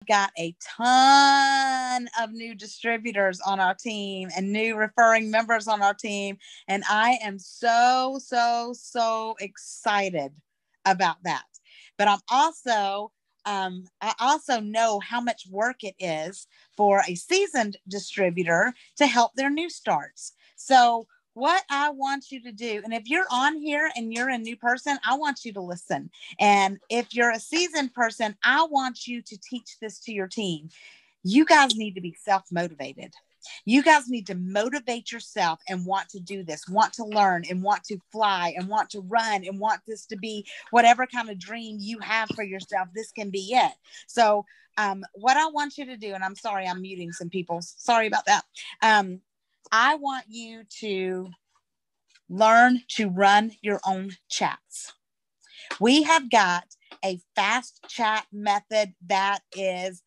got a ton of new distributors on our team and new referring members on our team. And I am so excited about that. But I also know how much work it is for a seasoned distributor to help their new starts. So what I want you to do, and if you're on here and you're a new person, I want you to listen. And if you're a seasoned person, I want you to teach this to your team. You guys need to be self-motivated. You guys need to motivate yourself and want to do this, want to learn and want to fly and want to run and want this to be whatever kind of dream you have for yourself. This can be it. So what I want you to do, and I'm sorry, I'm muting some people. Sorry about that. I want you to learn to run your own chats. We have got a fast chat method that is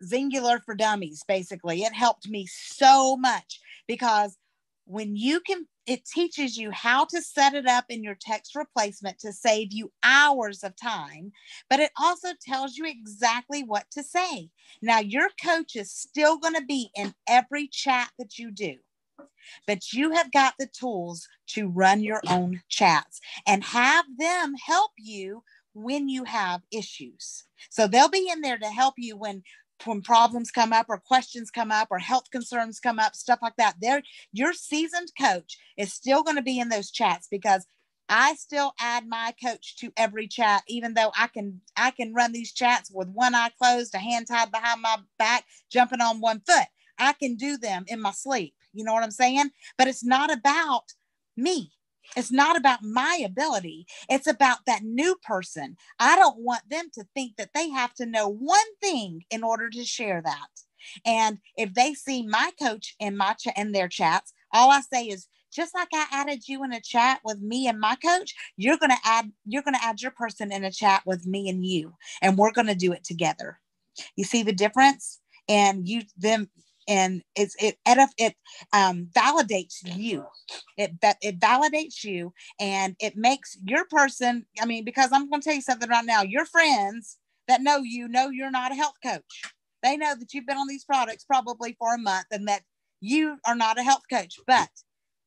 singular for dummies. Basically, it helped me so much because when you can, it teaches you how to set it up in your text replacement to save you hours of time, but it also tells you exactly what to say. Now, your coach is still going to be in every chat that you do, but you have got the tools to run your own chats and have them help you when you have issues. So they'll be in there to help you when problems come up or questions come up or health concerns come up, stuff like that. Your seasoned coach is still going to be in those chats because I still add my coach to every chat, even though I can run these chats with one eye closed, a hand tied behind my back, jumping on one foot. I can do them in my sleep. You know what I'm saying? But it's not about me. It's not about my ability. It's about that new person. I don't want them to think that they have to know one thing in order to share that. And if they see my coach in in their chats, all I say is, just like I added you in a chat with me and my coach, you're going to add your person in a chat with me and you, and we're going to do it together. You see the difference? And it validates you. It validates you, and it makes your person. I mean, because I'm going to tell you something right now. Your friends that know you're not a health coach. They know that you've been on these products probably for a month, and that you are not a health coach. But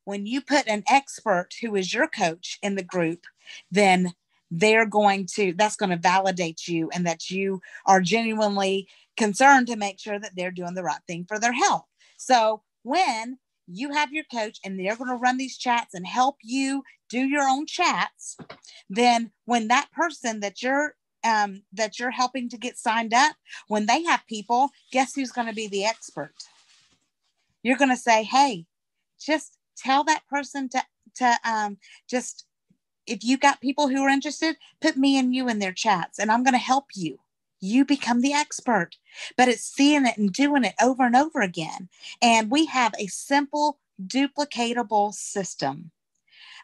when you put an expert who is your coach in the group, then that's going to validate you, and that you are genuinely concerned to make sure that they're doing the right thing for their health. So when you have your coach and they're going to run these chats and help you do your own chats, then when that person that you're helping to get signed up, when they have people, guess who's going to be the expert? You're going to say, hey, just tell that person to just, if you got people who are interested, put me and you in their chats, and I'm going to help you. You become the expert. But it's seeing it and doing it over and over again. And we have a simple, duplicatable system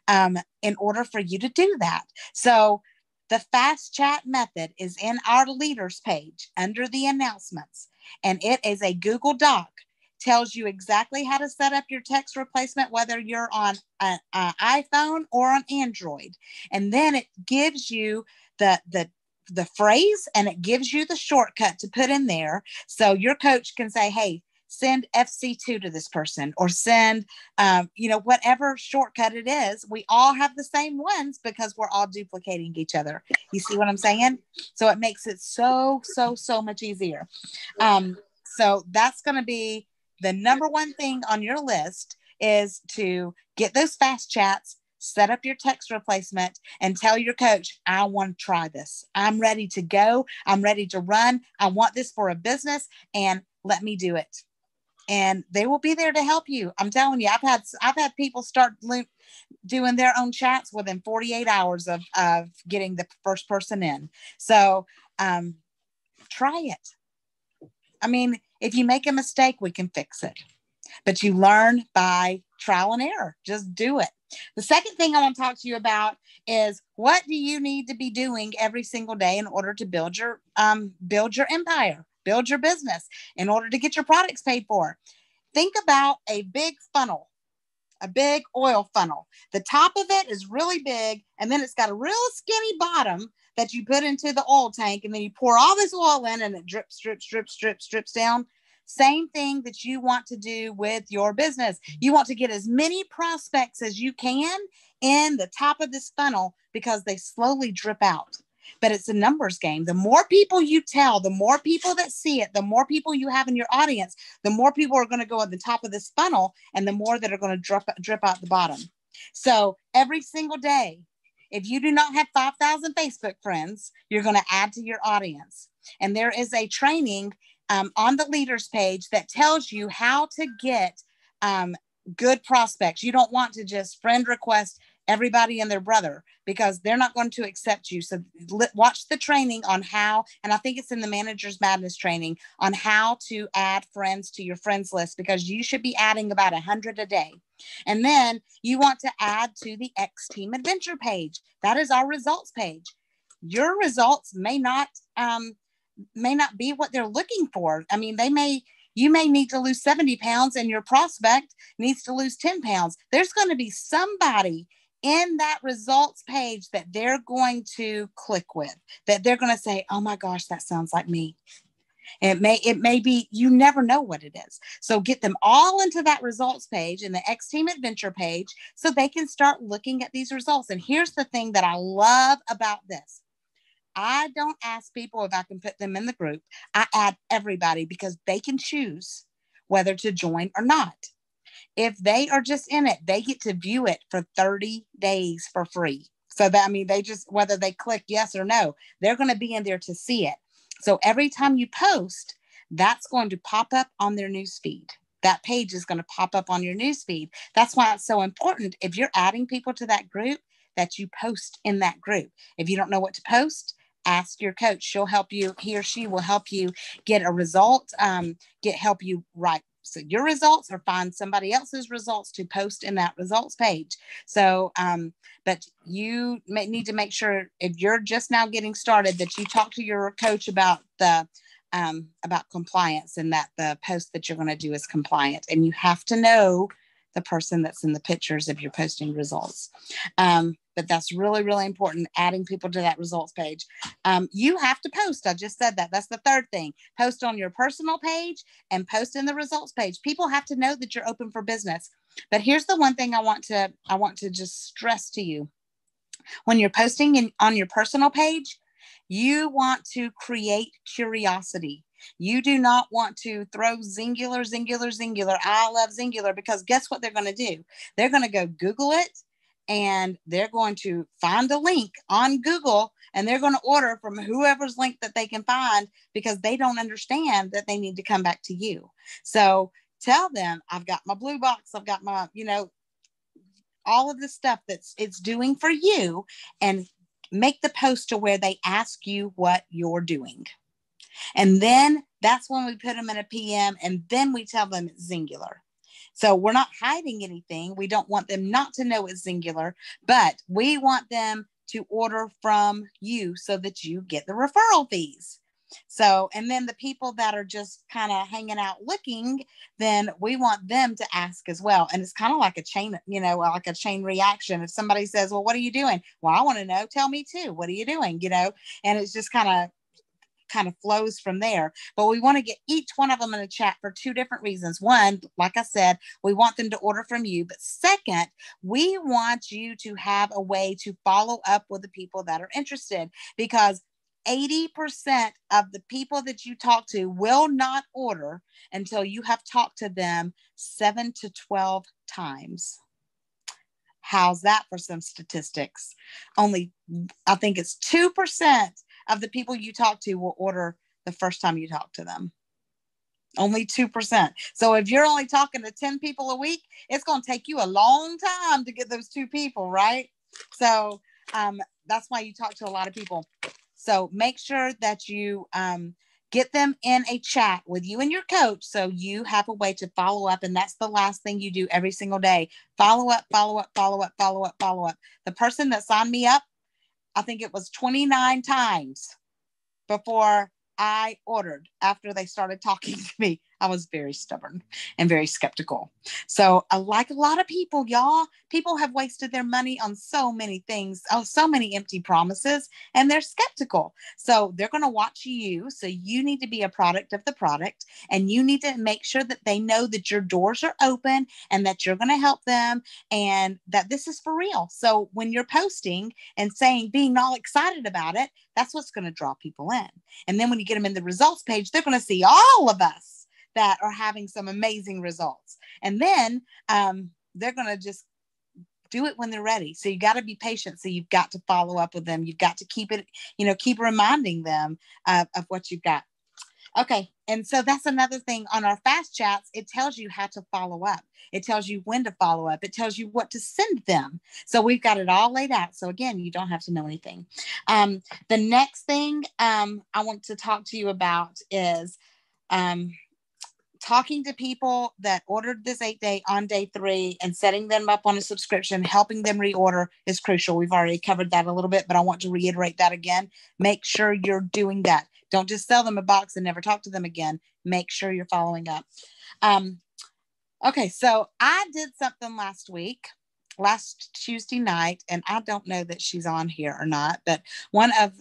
in order for you to do that. So the fast chat method is in our leaders page under the announcements, and it is a Google Doc. Tells you exactly how to set up your text replacement, whether you're on an iPhone or on Android. And then it gives you the phrase, and it gives you the shortcut to put in there. So your coach can say, hey, send FC2 to this person, or send, whatever shortcut it is. We all have the same ones because we're all duplicating each other. You see what I'm saying? So it makes it so much easier. So that's going to be the number one thing on your list, is to get those fast chats, set up your text replacement, and tell your coach, I want to try this. I'm ready to go. I'm ready to run. I want this for a business, and let me do it. And they will be there to help you. I'm telling you, I've had people start doing their own chats within 48 hours of getting the first person in. So try it. I mean, if you make a mistake, we can fix it. But you learn by trial and error. Just do it. The second thing I want to talk to you about is, what do you need to be doing every single day in order to build your empire, build your business, in order to get your products paid for? Think about a big funnel, a big oil funnel. The top of it is really big, and then it's got a real skinny bottom that you put into the oil tank, and then you pour all this oil in and it drips, drips, drips, drips, drips down. Same thing that you want to do with your business. You want to get as many prospects as you can in the top of this funnel, because they slowly drip out. But it's a numbers game. The more people you tell, the more people that see it, the more people you have in your audience, the more people are going to go at the top of this funnel, and the more that are going to drip out the bottom. So every single day, if you do not have 5,000 Facebook friends, you're going to add to your audience. And there is a training on the leaders page that tells you how to get good prospects. You don't want to just friend request everybody and their brother, because they're not going to accept you. So watch the training on how, and I think it's in the Manager's Madness training, on how to add friends to your friends list, because you should be adding about 100 a day. And then you want to add to the X Team Adventure page. That is our results page. Your results may not be what they're looking for. I mean, you may need to lose 70 pounds and your prospect needs to lose 10 pounds. There's going to be somebody in that results page that they're going to click with, that they're going to say, oh my gosh, that sounds like me. It may be, you never know what it is. So get them all into that results page in the X Team Adventure page, so they can start looking at these results. And here's the thing that I love about this. I don't ask people if I can put them in the group. I add everybody, because they can choose whether to join or not. If they are just in it, they get to view it for 30 days for free. So that, I mean, they just, whether they click yes or no, they're going to be in there to see it. So every time you post, that's going to pop up on their newsfeed. That page is going to pop up on your newsfeed. That's why it's so important, if you're adding people to that group, that you post in that group. If you don't know what to post, ask your coach. She'll help you. He or she will help you get a result, help you write your results, or find somebody else's results to post in that results page. So, but you need to make sure, if you're just now getting started, that you talk to your coach about about compliance, and that the post that you're going to do is compliant. And you have to know the person that's in the pictures if you're posting results. But that's really, really important, adding people to that results page. You have to post. I just said that. That's the third thing. Post on your personal page and post in the results page. People have to know that you're open for business. But here's the one thing I want to just stress to you. When you're posting on your personal page, you want to create curiosity. You do not want to throw Zingular. I love Zingular, because guess what they're going to do? They're going to go Google it, and they're going to find a link on Google, and they're going to order from whoever's link that they can find, because they don't understand that they need to come back to you. So tell them, I've got my blue box. I've got my, all of the stuff it's doing for you, and make the post to where they ask you what you're doing. And then that's when we put them in a PM, and then we tell them it's Zingular. So we're not hiding anything. We don't want them not to know it's Zingular, but we want them to order from you so that you get the referral fees. So, and then the people that are just kind of hanging out looking, then we want them to ask as well. And it's kind of like a chain, like a chain reaction. If somebody says, well, what are you doing? Well, I want to know, tell me too. What are you doing? And it's just kind of flows from there. But we want to get each one of them in a chat for two different reasons. One, like I said, we want them to order from you. But second, we want you to have a way to follow up with the people that are interested, because 80% of the people that you talk to will not order until you have talked to them 7 to 12 times. How's that for some statistics? Only, I think it's 2% of the people you talk to will order the first time you talk to them. Only 2%. So if you're only talking to 10 people a week, it's going to take you a long time to get those 2 people, right? So that's why you talk to a lot of people. So make sure that you get them in a chat with you and your coach, so you have a way to follow up. And that's the last thing you do every single day. Follow up, follow up, follow up, follow up, follow up. The person that signed me up, I think it was 29 times before I ordered. after they started talking to me, I was very stubborn and very skeptical. So, like a lot of people, y'all, people have wasted their money on so many things, so many empty promises, and they're skeptical. So, they're going to watch you. So, you need to be a product of the product, and you need to make sure that they know that your doors are open and that you're going to help them and that this is for real. So, when you're posting and saying, being all excited about it, that's what's going to draw people in. And then when you get them in the results page, they're going to see all of us that are having some amazing results. And then they're going to just do it when they're ready. So you got to be patient. So you've got to follow up with them. You've got to keep it, keep reminding them of what you've got. Okay. And so that's another thing on our fast chats. It tells you how to follow up. It tells you when to follow up. It tells you what to send them. So we've got it all laid out. So again, you don't have to know anything. The next thing I want to talk to you about is talking to people that ordered this 8-day on day 3 and setting them up on a subscription, helping them reorder is crucial. We've already covered that a little bit, but I want to reiterate that again. Make sure you're doing that. Don't just sell them a box and never talk to them again. Make sure you're following up. Okay, so I did something last Tuesday night, and I don't know that she's on here or not, but one of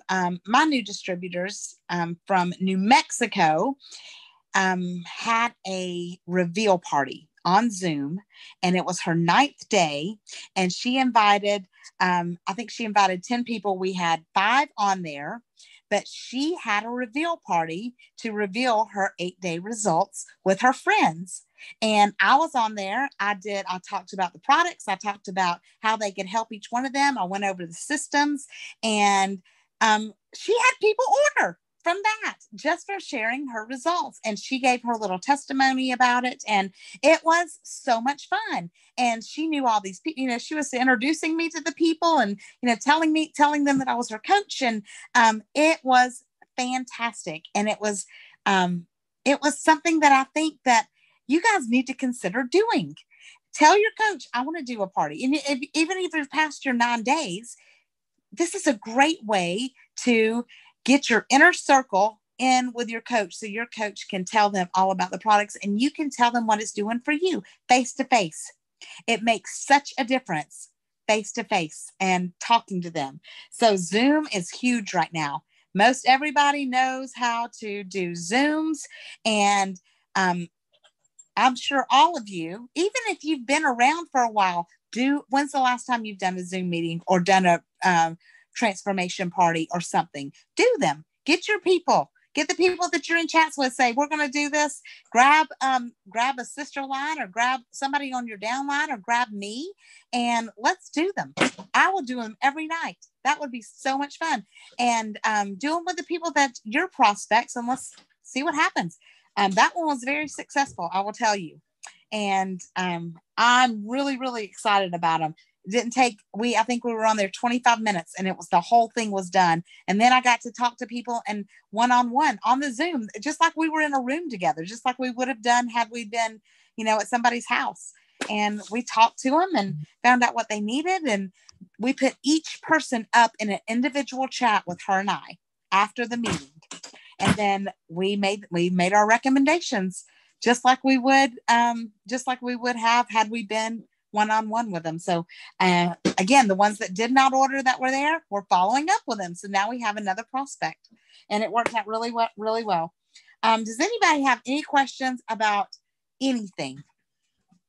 my new distributors from New Mexico had a reveal party on Zoom, and it was her 9th day, and she invited, I think she invited 10 people. We had 5 on there, but she had a reveal party to reveal her 8-day results with her friends. And I was on there. I talked about the products. I talked about how they could help each one of them. I went over the systems, and she had people order from that just for sharing her results. And she gave her little testimony about it. And it was so much fun. And she knew all these people, she was introducing me to the people and, telling them that I was her coach. And it was fantastic. And it was something that I think that you guys need to consider doing. Tell your coach, I want to do a party. And even if you're past your 9 days, this is a great way to get your inner circle in with your coach so your coach can tell them all about the products and you can tell them what it's doing for you face to face. It makes such a difference face to face and talking to them. So Zoom is huge right now. Most everybody knows how to do Zooms, and I'm sure all of you, even if you've been around for a while, when's the last time you've done a Zoom meeting or done a transformation party or something? Do them. Get your people. Get the people that you're in chats with. Say, we're going to do this. Grab a sister line or grab somebody on your down line or grab me and let's do them. I will do them every night. That would be so much fun. And do them with the people that your prospects, and let's see what happens. That one was very successful, I will tell you. And I'm really, really excited about them. It didn't take, I think we were on there 25 minutes and the whole thing was done. And then I got to talk to people and one-on-one on the Zoom, just like we were in a room together, just like we would have done had we been, at somebody's house. And we talked to them and found out what they needed. And we put each person up in an individual chat with her and I after the meeting. And then we made our recommendations just like we would have had we been one-on-one with them. So again, the ones that did not order that were there, we're following up with them. So now we have another prospect, and it worked out really well, really well. Does anybody have any questions about anything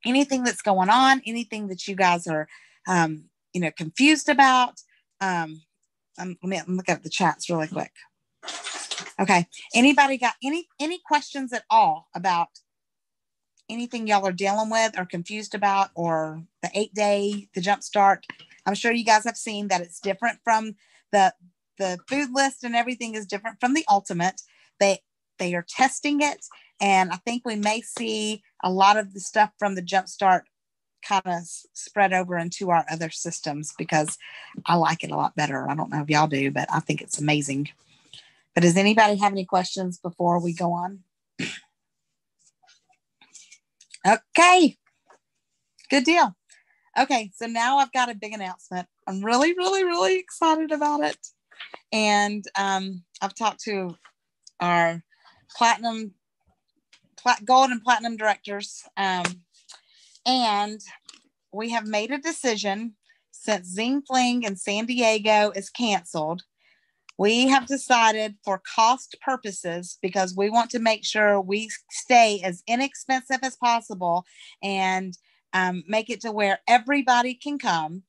that's going on, anything that you guys are, confused about? Let me look at the chats really quick. Okay. Anybody got any questions at all about anything y'all are dealing with or confused about, or the 8-day, the Jumpstart? I'm sure you guys have seen that it's different from the food list, and everything is different from the Ultimate. They are testing it, and I think we may see a lot of the stuff from the Jumpstart kind of spread over into our other systems because I like it a lot better. I don't know if y'all do, but I think it's amazing. But does anybody have any questions before we go on? Okay, good deal. Okay, so now I've got a big announcement. I'm really, really, really excited about it. And I've talked to our gold and platinum directors. And we have made a decision since Zing Fling in San Diego is canceled. We have decided for cost purposes, because we want to make sure we stay as inexpensive as possible and make it to where everybody can come.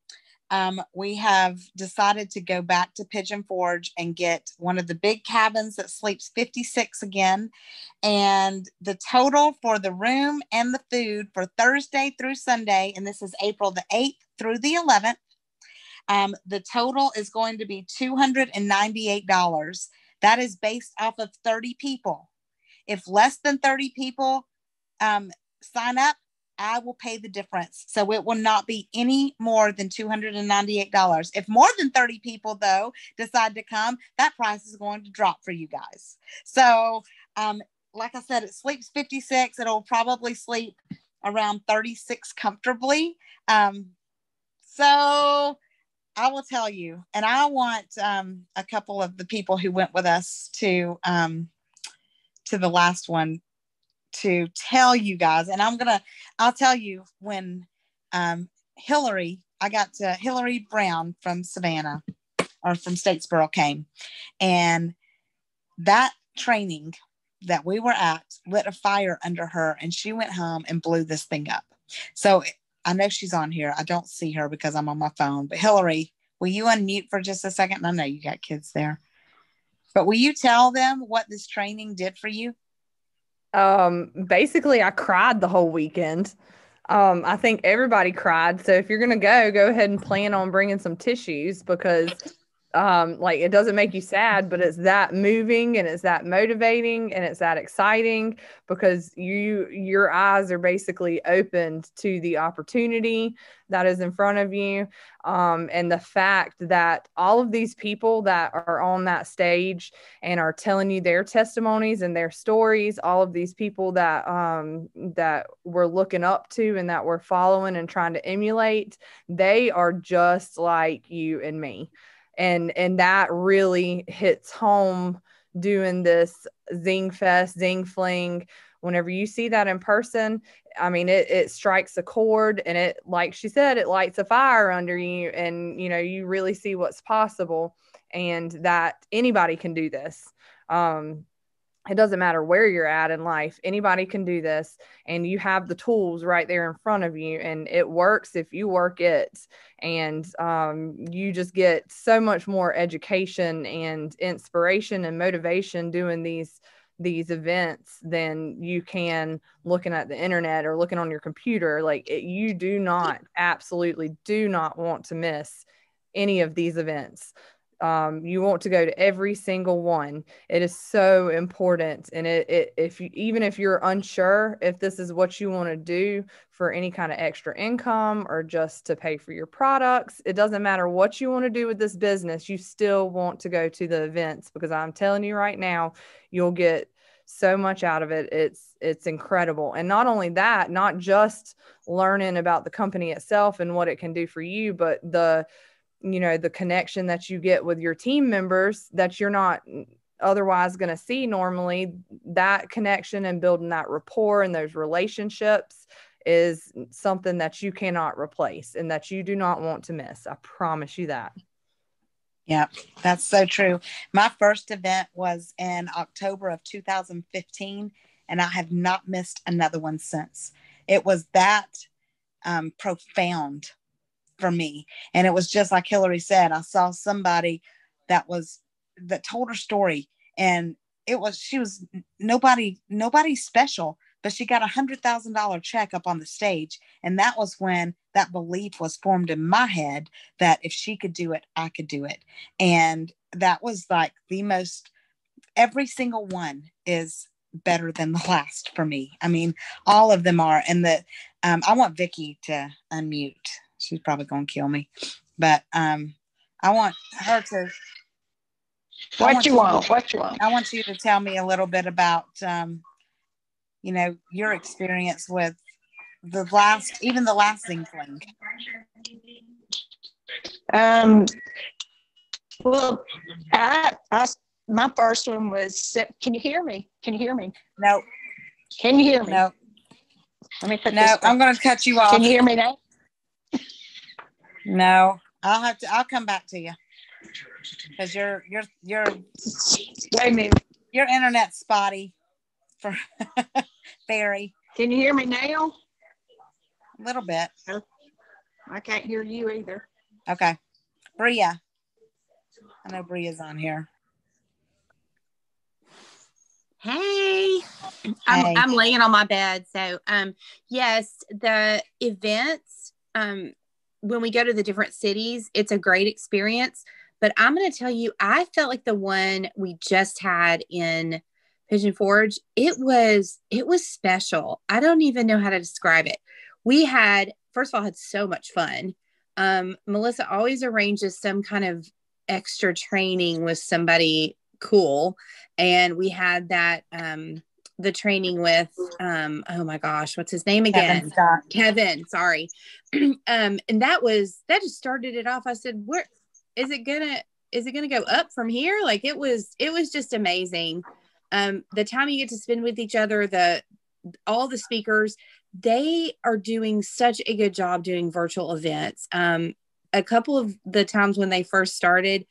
We have decided to go back to Pigeon Forge and get one of the big cabins that sleeps 56 again. And the total for the room and the food for Thursday through Sunday, and this is April the 8th through the 11th, the total is going to be $298. That is based off of 30 people. If less than 30 people sign up, I will pay the difference. So it will not be any more than $298. If more than 30 people, though, decide to come, that price is going to drop for you guys. So, like I said, it sleeps 56. It'll probably sleep around 36 comfortably. So I will tell you, and I want a couple of the people who went with us to the last one to tell you guys, and I'll tell you when Hillary Brown from Savannah or from Statesboro came, and that training that we were at lit a fire under her, and she went home and blew this thing up. So I know she's on here. I don't see her because I'm on my phone, but Hillary, will you unmute for just a second? I know you got kids there, but will you tell them what this training did for you? Basically I cried the whole weekend. I think everybody cried. So if you're going to go ahead and plan on bringing some tissues, because like it doesn't make you sad, but it's that moving and it's that motivating and it's that exciting, because your eyes are basically opened to the opportunity that is in front of you. And the fact that all of these people that are on that stage and are telling you their testimonies and their stories, all of these people that we're looking up to and that we're following and trying to emulate, they are just like you and me. And that really hits home doing this Zing Fest, Zing Fling. Whenever you see that in person, I mean, it strikes a chord, and it, like she said, it lights a fire under you, and, you know, you really see what's possible and that anybody can do this. It doesn't matter where you're at in life. Anybody can do this, and you have the tools right there in front of you, and it works if you work it. And you just get so much more education and inspiration and motivation doing these events than you can looking at the internet or looking on your computer. Like you absolutely do not want to miss any of these events. You want to go to every single one. It is so important. And even if you're unsure if this is what you want to do for any kind of extra income or just to pay for your products, it doesn't matter what you want to do with this business. You still want to go to the events, because I'm telling you right now, you'll get so much out of it. It's incredible. And not only that, not just learning about the company itself and what it can do for you, but the connection that you get with your team members that you're not otherwise going to see normally. That connection and building that rapport and those relationships is something that you cannot replace and that you do not want to miss. I promise you that. Yeah, that's so true. My first event was in October of 2015, and I have not missed another one since. It was that profound for me. And it was just like Hillary said, I saw somebody that told her story, and she was nobody special, but she got $100,000 check up on the stage. And that was when that belief was formed in my head that if she could do it, I could do it. And that was like every single one is better than the last for me. I mean, all of them are. And I want Vicky to unmute. She's probably going to kill me, but I want her to. What you want? I want you to tell me a little bit about, your experience with the last Zing Fling. Well, I my first one was, can you hear me? Can you hear me? No. Can you hear me? No. Let me put No, this. I'm going to cut you off. Can you hear me now? No, I'll come back to you. Because your Wait a minute. your internet's spotty for Barry. Can you hear me now? A little bit. I can't hear you either. Okay. Bria. I know Bria's on here. Hey. I'm laying on my bed. So yes, the events, when we go to the different cities, it's a great experience. But I'm going to tell you, I felt like the one we just had in Pigeon Forge, it was special. I don't even know how to describe it. We had, first of all, had so much fun. Melissa always arranges some kind of extra training with somebody cool. And we had that, the training with, oh my gosh, what's his name again? Kevin, sorry. And that just started it off. I said, where is it gonna go up from here? Like it was just amazing. The time you get to spend with each other, all the speakers, they are doing such a good job doing virtual events. A couple of the times when they first started,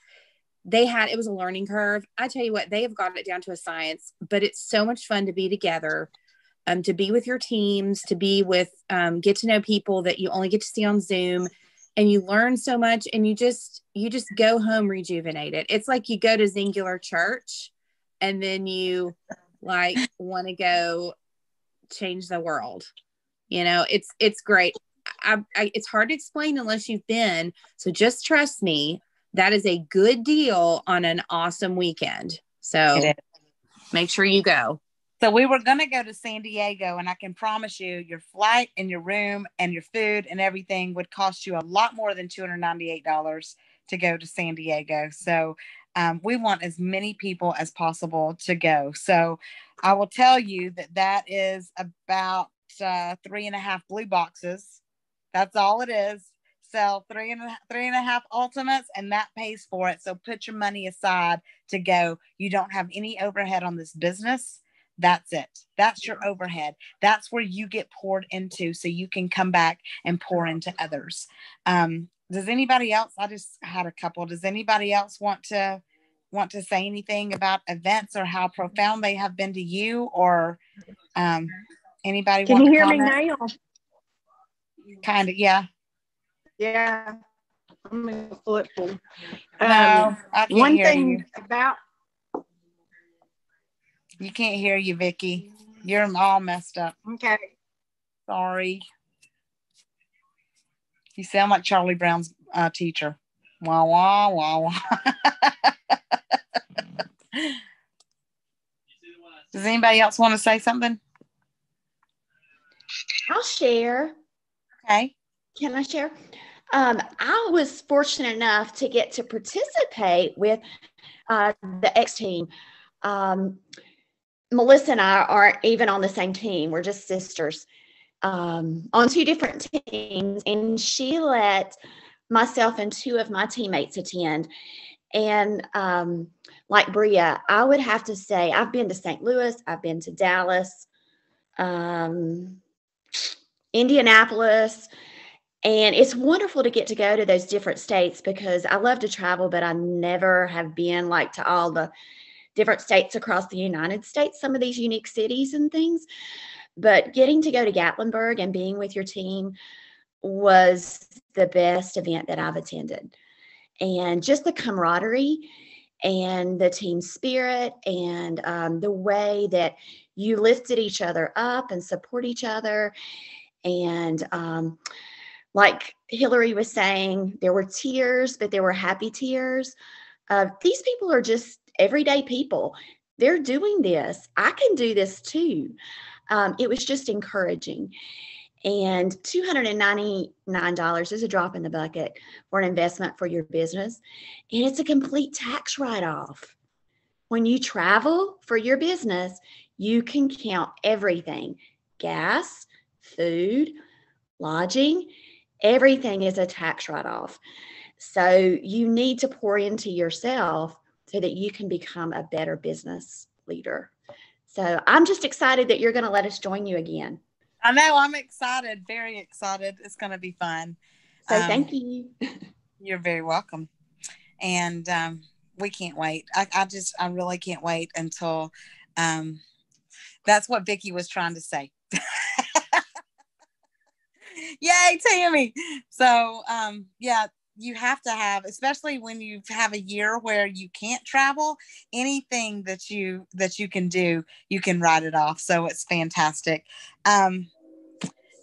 it was a learning curve. I tell you what, they have got it down to a science, but it's so much fun to be together, to be with your teams, to be with, get to know people that you only get to see on Zoom, and you learn so much, and you just go home rejuvenated. It's like you go to Singular Church and then you like want to go change the world. You know, it's great. It's hard to explain unless you've been. So just trust me. That is a good deal on an awesome weekend. So make sure you go. So we were going to go to San Diego, and I can promise you your flight and your room and your food and everything would cost you a lot more than $298 to go to San Diego. So we want as many people as possible to go. So I will tell you that is about 3.5 blue boxes. That's all it is. Sell three and a half ultimates, and that pays for it. So put your money aside to go. You don't have any overhead on this business. That's it. That's your overhead. That's where you get poured into so you can come back and pour into others. Does anybody else? I just had a couple. Does anybody else want to say anything about events or how profound they have been to you, or anybody Can want you to hear comment? me now? Kind of, yeah. Yeah. I'm going to flip for No, I can't one hear thing you. about You can't hear you, Vicky. You're all messed up. okay. Sorry. You sound like Charlie Brown's teacher. Wah, wah, wah, wah. Does anybody else want to say something? I'll share. Okay. Can I share? I was fortunate enough to get to participate with the X team. Melissa and I aren't even on the same team. We're just sisters on two different teams. And she let myself and two of my teammates attend. And like Bria, I would have to say I've been to St. Louis. I've been to Dallas, Indianapolis. And it's wonderful to get to go to those different states because I love to travel, but I never have been like to all the different states across the United States, some of these unique cities and things. But getting to go to Gatlinburg and being with your team was the best event that I've attended. And just the camaraderie and the team spirit and the way that you lifted each other up and support each other. And like Hillary was saying, there were tears, but there were happy tears. These people are just everyday people. They're doing this. I can do this too. It was just encouraging. And $299 is a drop in the bucket for an investment for your business. And it's a complete tax write-off. When you travel for your business, you can count everything: gas, food, lodging, everything is a tax write-off. So you need to pour into yourself so that you can become a better business leader. So I'm just excited that you're going to let us join you again. I know, I'm excited, very excited. It's going to be fun. So thank you. You're very welcome. And we can't wait. I really can't wait until that's what Vicki was trying to say. Yay, Tammy. So yeah, you have to have, especially when you have a year where you can't travel, anything that you can do, you can write it off. So it's fantastic.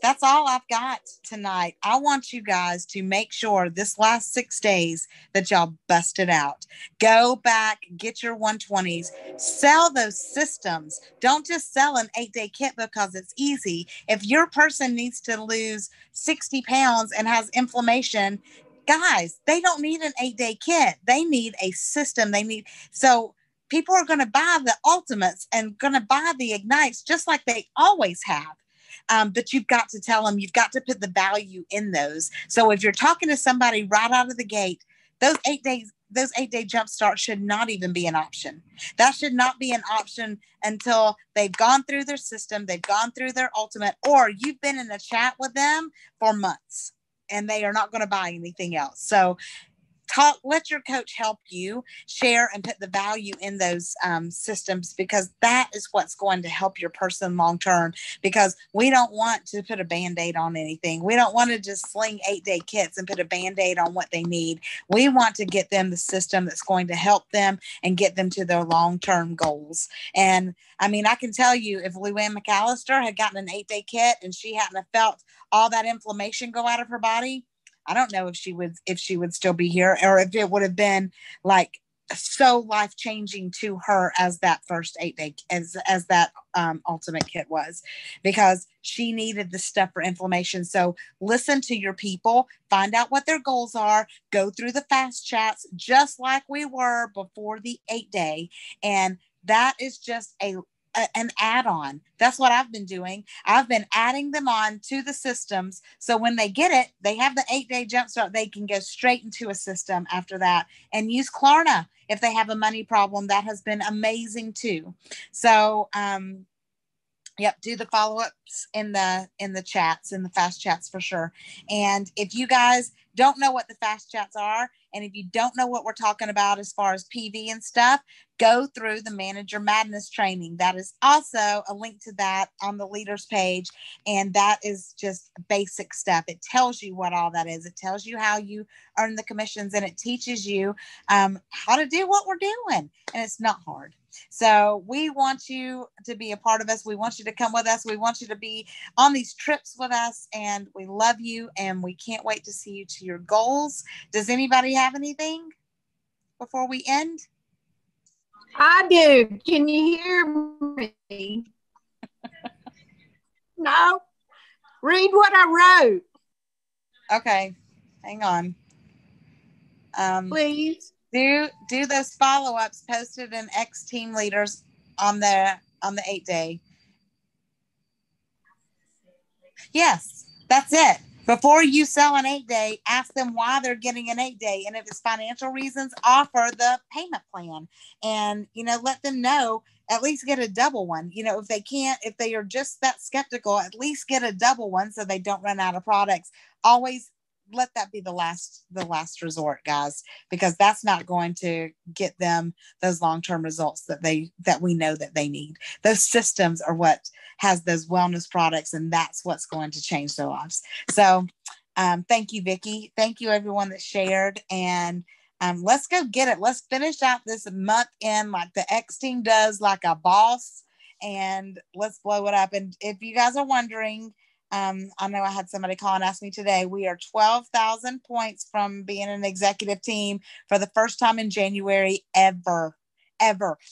That's all I've got tonight. I want you guys to make sure this last 6 days that y'all bust it out. Go back, get your 120s, sell those systems. Don't just sell an 8-day kit because it's easy. If your person needs to lose 60 pounds and has inflammation, guys, they don't need an 8-day kit. They need a system. So people are going to buy the ultimates and going to buy the ignites just like they always have. But you've got to tell them, you've got to put the value in those. So if you're talking to somebody right out of the gate, those 8-day jump start should not even be an option. That should not be an option until they've gone through their system, they've gone through their ultimate, or you've been in a chat with them for months and they are not going to buy anything else. So let your coach help you share and put the value in those systems, because that is what's going to help your person long term. Because we don't want to put a Band-Aid on anything. We don't want to just sling 8-day kits and put a Band-Aid on what they need. We want to get them the system that's going to help them and get them to their long-term goals. And I mean, I can tell you, if Luann McAllister had gotten an 8-day kit and she hadn't have felt all that inflammation go out of her body, I don't know if she would still be here, or if it would have been like so life-changing to her as that first 8-day, as that ultimate kit was, because she needed the stuff for inflammation. So listen to your people, find out what their goals are, go through the fast chats just like we were before the 8-day. And that is just an add-on. That's what I've been doing. I've been adding them on to the systems. So when they get it, they have the 8-day jumpstart. They can go straight into a system after that and use Klarna if they have a money problem. That has been amazing too. So, yep, do the follow-ups in the chats, in the fast chats for sure. And if you guys don't know what the fast chats are, and if you don't know what we're talking about as far as PV and stuff, go through the Manager Madness training. That is also a link to that on the leaders page. And that is just basic stuff. It tells you what all that is. It tells you how you earn the commissions, and it teaches you how to do what we're doing. And it's not hard. So we want you to be a part of us. We want you to come with us. We want you to be on these trips with us, and we love you, and we can't wait to see you to your goals. Does anybody have anything before we end? I do. Can you hear me? No? Read what I wrote. Okay. Hang on. Please. Do those follow-ups posted in X team leaders on the 8-day. Yes, that's it. Before you sell an 8-day, ask them why they're getting an 8-day. And if it's financial reasons, offer the payment plan. And, let them know, at least get a double one. If they are just that skeptical, at least get a double one so they don't run out of products. Always let that be the last resort, guys, because that's not going to get them those long-term results that we know that they need. Those systems are what has those wellness products, and that's what's going to change their lives. So thank you, Vicki. Thank you, everyone that shared. And let's go get it. Let's finish out this month in like the X team does, like a boss, and let's blow it up. And if you guys are wondering, I know I had somebody call and ask me today, we are 12,000 points from being an executive team for the first time in January ever.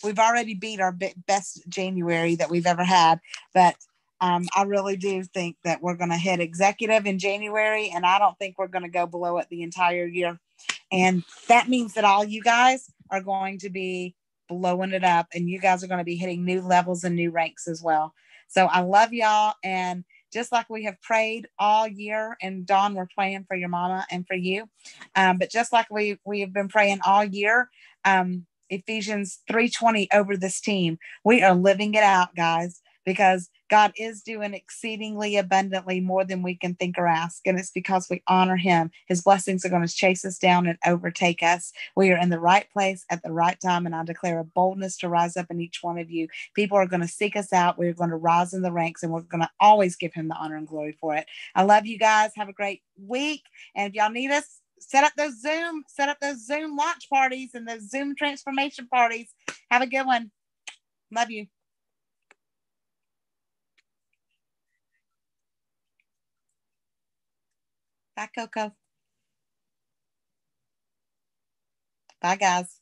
We've already beat our best January that we've ever had, but I really do think that we're going to hit executive in January, and I don't think we're going to go below it the entire year. And that means that all you guys are going to be blowing it up, and you guys are going to be hitting new levels and new ranks as well. So I love y'all. And just like we have prayed all year, and Dawn, we're praying for your mama and for you. But just like we have been praying all year, Ephesians 3:20 over this team. We are living it out, guys, because God is doing exceedingly abundantly more than we can think or ask. And it's because we honor him. His blessings are going to chase us down and overtake us. We are in the right place at the right time. And I declare a boldness to rise up in each one of you. People are going to seek us out. We're going to rise in the ranks, and we're going to always give him the honor and glory for it. I love you guys. Have a great week. And if y'all need us, set up those Zoom launch parties and those Zoom transformation parties. Have a good one. Love you. Bye, Coco. Bye, guys.